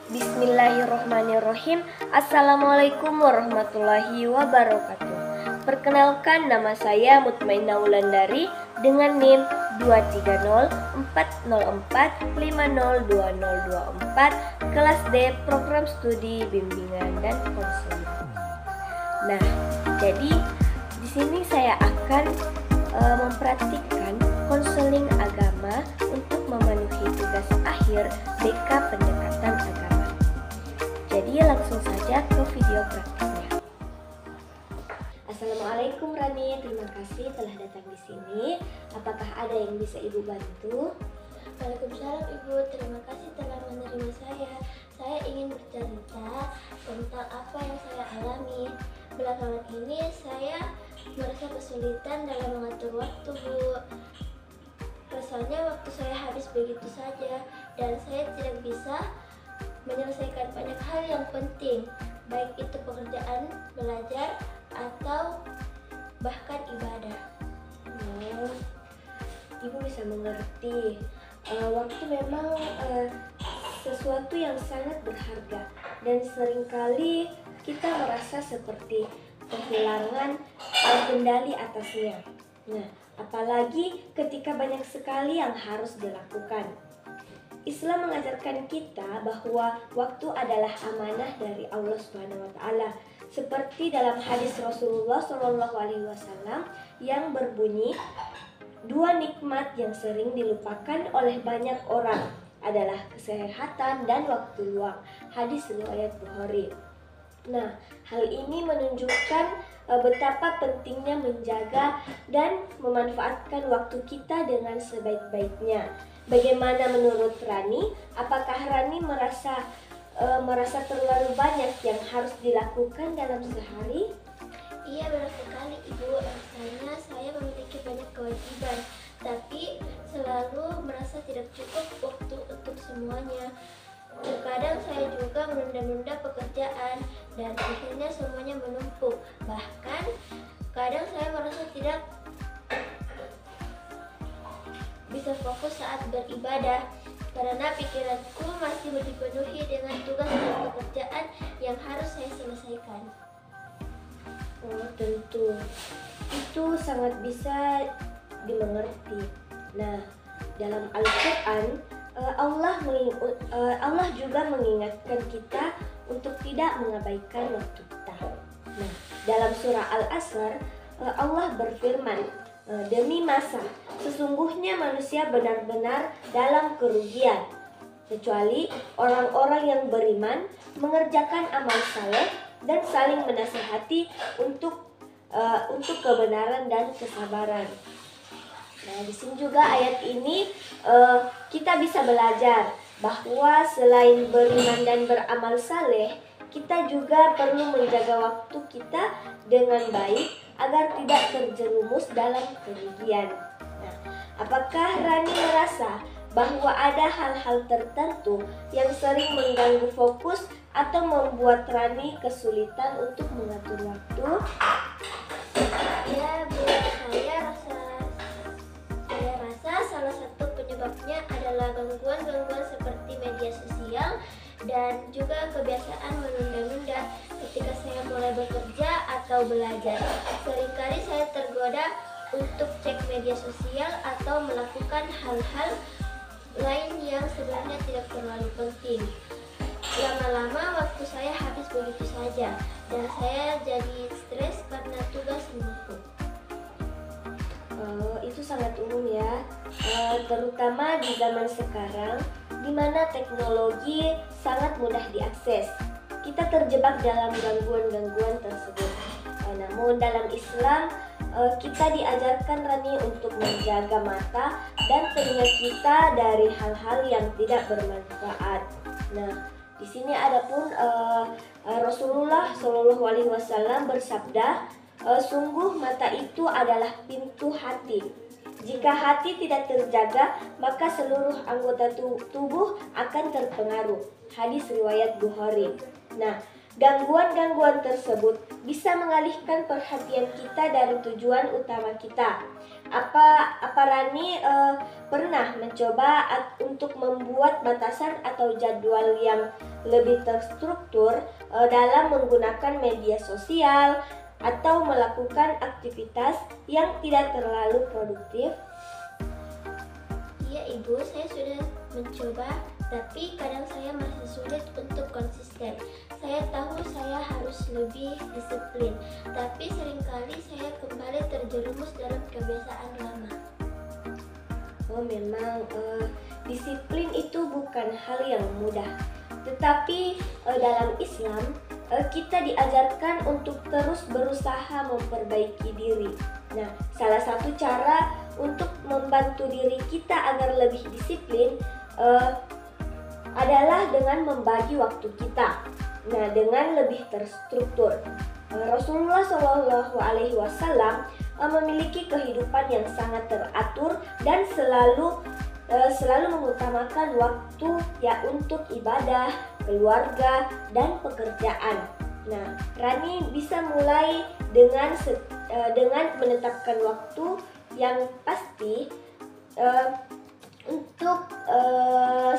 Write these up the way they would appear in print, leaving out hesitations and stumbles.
Bismillahirrohmanirrohim. Assalamualaikum warahmatullahi wabarakatuh. Perkenalkan, nama saya Mutmainah Wulandari dengan NIM 2304045020024 kelas D Program Studi Bimbingan dan Konseling. Nah, jadi di sini saya akan mempraktikkan konseling agama untuk memenuhi tugas akhir BK Pendekatan Agama. Jadi langsung saja ke video praktiknya. Assalamualaikum Rani, terima kasih telah datang di sini. Apakah ada yang bisa Ibu bantu? Waalaikumsalam Ibu, terima kasih telah menerima saya. Saya ingin bercerita tentang apa yang saya alami. Belakangan ini saya merasa kesulitan dalam mengatur waktu, Bu. Rasanya waktu saya habis begitu saja dan saya tidak bisa menyelesaikan banyak hal yang penting, baik itu pekerjaan, belajar, atau bahkan ibadah. Ibu bisa mengerti. Waktu memang sesuatu yang sangat berharga dan seringkali kita merasa seperti kehilangan kendali atasnya. Nah, apalagi ketika banyak sekali yang harus dilakukan. Islam mengajarkan kita bahwa waktu adalah amanah dari Allah Subhanahu wa taala. Seperti dalam hadis Rasulullah SAW yang berbunyi, dua nikmat yang sering dilupakan oleh banyak orang adalah kesehatan dan waktu luang. Hadis riwayat Bukhari. Nah, hal ini menunjukkan betapa pentingnya menjaga dan memanfaatkan waktu kita dengan sebaik-baiknya. Bagaimana menurut Rani? Apakah Rani merasa terlalu banyak yang harus dilakukan dalam sehari? Iya, benar sekali Ibu. Rasanya saya memiliki banyak kewajiban, tapi selalu merasa tidak cukup waktu untuk semuanya. Terkadang saya juga menunda-nunda pekerjaan dan akhirnya semuanya menumpuk. Bahkan kadang saya merasa tidak bisa fokus saat beribadah karena pikiranku masih dipenuhi dengan tugas dan pekerjaan yang harus saya selesaikan. Oh, tentu. Itu sangat bisa dimengerti. Nah, dalam Al-Quran Allah juga mengingatkan kita untuk tidak mengabaikan waktu kita. Nah, dalam surah Al-Asr Allah berfirman, demi masa, sesungguhnya manusia benar-benar dalam kerugian, kecuali orang-orang yang beriman, mengerjakan amal saleh dan saling menasihati untuk kebenaran dan kesabaran. Nah, di sini juga ayat ini kita bisa belajar bahwa selain beriman dan beramal saleh, kita juga perlu menjaga waktu kita dengan baik agar tidak terjerumus dalam kerugian. Nah, apakah Rani merasa bahwa ada hal-hal tertentu yang sering mengganggu fokus atau membuat Rani kesulitan untuk mengatur waktu? Ya, Bu, saya rasa salah satu penyebabnya adalah gangguan-gangguan seperti media sosial dan juga kebiasaan menunda-nunda ketika saya mulai bekerja atau belajar. Seringkali saya tergoda untuk cek media sosial atau melakukan hal-hal lain yang sebenarnya tidak terlalu penting. Lama-lama waktu saya habis begitu saja dan saya jadi stres karena tugas menumpuk. Itu sangat umum ya, terutama di zaman sekarang di mana teknologi sangat mudah diakses. Kita terjebak dalam gangguan-gangguan tersebut. Namun dalam Islam kita diajarkan Rani untuk menjaga mata dan telinga kita dari hal-hal yang tidak bermanfaat. Nah, di sini ada pun Rasulullah SAW bersabda, sungguh mata itu adalah pintu hati. Jika hati tidak terjaga, maka seluruh anggota tubuh akan terpengaruh. Hadis riwayat Bukhari. Nah, gangguan-gangguan tersebut bisa mengalihkan perhatian kita dari tujuan utama kita. Apa Rani pernah mencoba untuk membuat batasan atau jadwal yang lebih terstruktur dalam menggunakan media sosial atau melakukan aktivitas yang tidak terlalu produktif? Iya Ibu, saya sudah mencoba, tapi kadang saya masih sulit untuk konsisten. Saya tahu saya harus lebih disiplin, tapi seringkali saya kembali terjerumus dalam kebiasaan lama. Oh, memang disiplin itu bukan hal yang mudah. Tetapi dalam Islam kita diajarkan untuk terus berusaha memperbaiki diri. Nah, salah satu cara untuk membantu diri kita agar lebih disiplin adalah dengan membagi waktu kita. Nah, dengan lebih terstruktur. Rasulullah Shallallahu Alaihi Wasallam memiliki kehidupan yang sangat teratur dan selalu mengutamakan waktu ya untuk ibadah, keluarga, dan pekerjaan. Nah, Rani bisa mulai dengan menetapkan waktu yang pasti untuk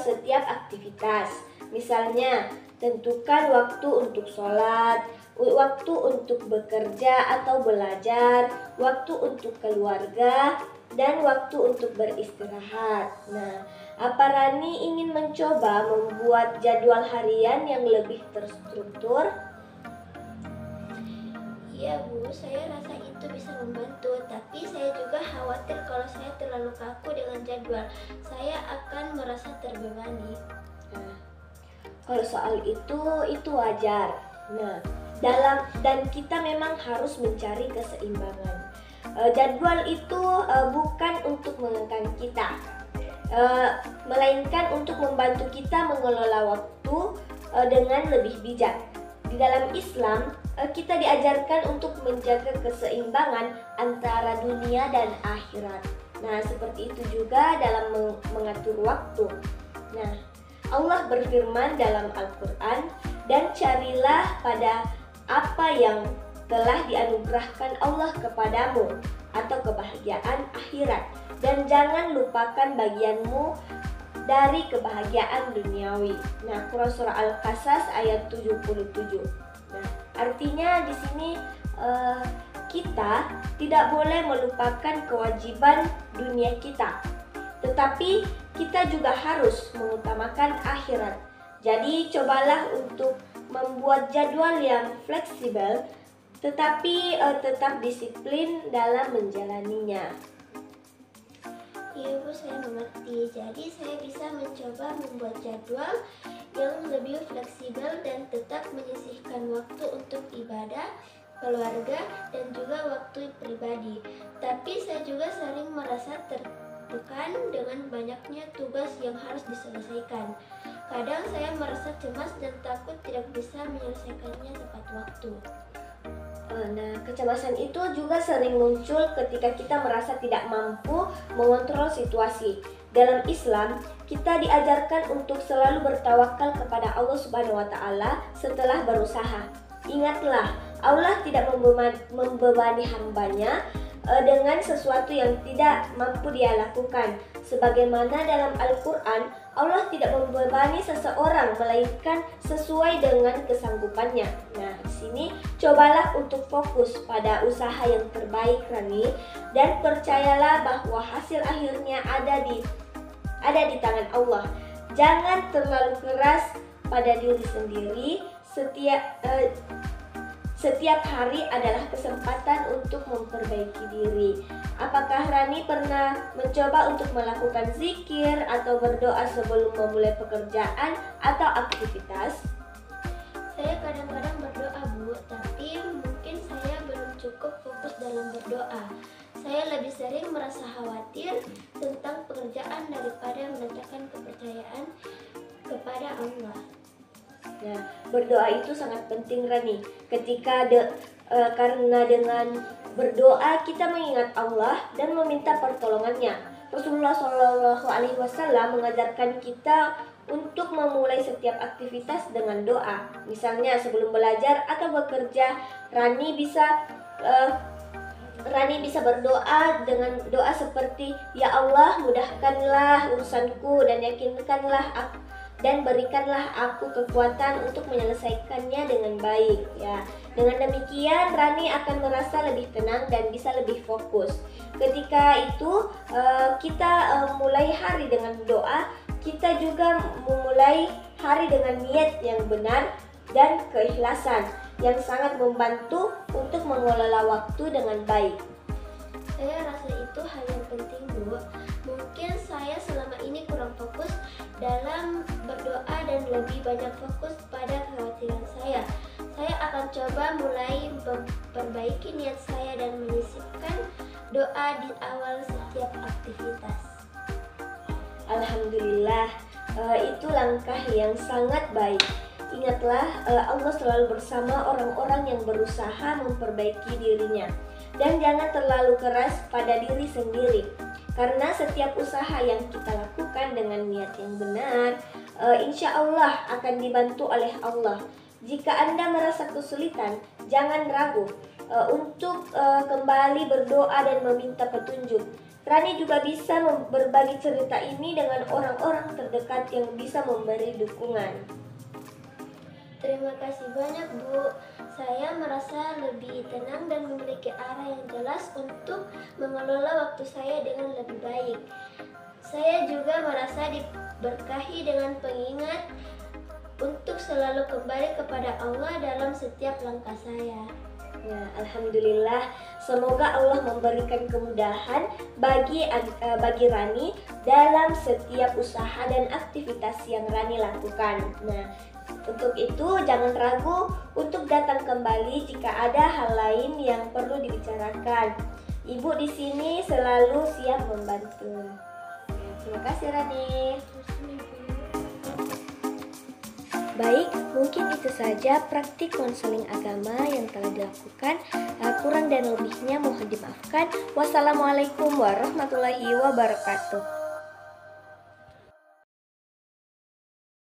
setiap aktivitas. Misalnya, tentukan waktu untuk sholat, waktu untuk bekerja atau belajar, waktu untuk keluarga, dan waktu untuk beristirahat. Nah, apa Rani ingin mencoba membuat jadwal harian yang lebih terstruktur? Iya Bu, saya rasa itu bisa membantu, tapi saya juga khawatir kalau saya terlalu kaku dengan jadwal, saya akan merasa terbebani. Nah, kalau soal itu wajar. Nah, dan kita memang harus mencari keseimbangan. Jadwal itu bukan untuk mengekang kita, melainkan untuk membantu kita mengelola waktu dengan lebih bijak. Di dalam Islam, kita diajarkan untuk menjaga keseimbangan antara dunia dan akhirat. Nah, seperti itu juga dalam mengatur waktu. Nah, Allah berfirman dalam Al-Quran, "Dan carilah pada apa yang telah dianugerahkan Allah kepadamu atau kebahagiaan akhirat, dan jangan lupakan bagianmu dari kebahagiaan duniawi." Nah, Quran surah Al-Qasas ayat 77. Nah, artinya di sini kita tidak boleh melupakan kewajiban dunia kita, tetapi kita juga harus mengutamakan akhirat. Jadi cobalah untuk membuat jadwal yang fleksibel, tetapi tetap disiplin dalam menjalaninya. Iya Bu, saya mengerti. Jadi saya bisa mencoba membuat jadwal yang lebih fleksibel dan tetap menyisihkan waktu untuk ibadah, keluarga, dan juga waktu pribadi. Tapi saya juga sering merasa tertekan dengan banyaknya tugas yang harus diselesaikan. Kadang saya merasa cemas dan takut tidak bisa menyelesaikannya tepat waktu. Nah, kecemasan itu juga sering muncul ketika kita merasa tidak mampu mengontrol situasi. Dalam Islam, kita diajarkan untuk selalu bertawakal kepada Allah Subhanahu wa Ta'ala setelah berusaha. Ingatlah, Allah tidak membebani hambanya dengan sesuatu yang tidak mampu dia lakukan. Sebagaimana dalam Al-Quran, Allah tidak membebani seseorang melainkan sesuai dengan kesanggupannya. Nah, di sini cobalah untuk fokus pada usaha yang terbaik, Rani, dan percayalah bahwa hasil akhirnya ada di tangan Allah. Jangan terlalu keras pada diri sendiri. Setiap hari adalah kesempatan untuk memperbaiki diri. Apakah Rani pernah mencoba untuk melakukan zikir atau berdoa sebelum memulai pekerjaan atau aktivitas? Saya kadang-kadang berdoa Bu, tapi mungkin saya belum cukup fokus dalam berdoa. Saya lebih sering merasa khawatir tentang pekerjaan daripada meletakkan kepercayaan kepada Allah. Nah, berdoa itu sangat penting, Rani. Karena dengan berdoa kita mengingat Allah dan meminta pertolongannya. Rasulullah Shallallahu Alaihi Wasallam mengajarkan kita untuk memulai setiap aktivitas dengan doa. Misalnya sebelum belajar atau bekerja, Rani bisa berdoa dengan doa seperti, "Ya Allah, mudahkanlah urusanku dan yakinkanlah dan berikanlah aku kekuatan untuk menyelesaikannya dengan baik. Ya, dengan demikian Rani akan merasa lebih tenang dan bisa lebih fokus. Ketika itu kita mulai hari dengan doa, kita juga memulai hari dengan niat yang benar dan keikhlasan yang sangat membantu untuk mengelola waktu dengan baik. Saya rasa itu hal yang penting, Bu. Mungkin saya selama ini kurang fokus dalam berdoa dan lebih banyak fokus pada kekhawatiran saya. Saya akan coba mulai memperbaiki niat saya dan menyisipkan doa di awal setiap aktivitas. Alhamdulillah, itu langkah yang sangat baik. Ingatlah, Allah selalu bersama orang-orang yang berusaha memperbaiki dirinya. Dan jangan terlalu keras pada diri sendiri, karena setiap usaha yang kita lakukan dengan niat yang benar, insya Allah akan dibantu oleh Allah. Jika Anda merasa kesulitan, jangan ragu untuk kembali berdoa dan meminta petunjuk. Rani juga bisa berbagi cerita ini dengan orang-orang terdekat yang bisa memberi dukungan. Terima kasih banyak, Bu. Saya merasa lebih tenang dan memiliki arah yang jelas untuk mengelola waktu saya dengan lebih baik. Saya juga merasa diberkahi dengan pengingat untuk selalu kembali kepada Allah dalam setiap langkah saya. Ya, Alhamdulillah, semoga Allah memberikan kemudahan bagi Rani dalam setiap usaha dan aktivitas yang Rani lakukan. Nah, untuk itu jangan ragu untuk datang kembali jika ada hal lain yang perlu dibicarakan. Ibu di sini selalu siap membantu. Terima kasih Rani. Baik, mungkin itu saja praktik konseling agama yang telah dilakukan. Kurang dan lebihnya mohon dimaafkan. Wassalamualaikum warahmatullahi wabarakatuh.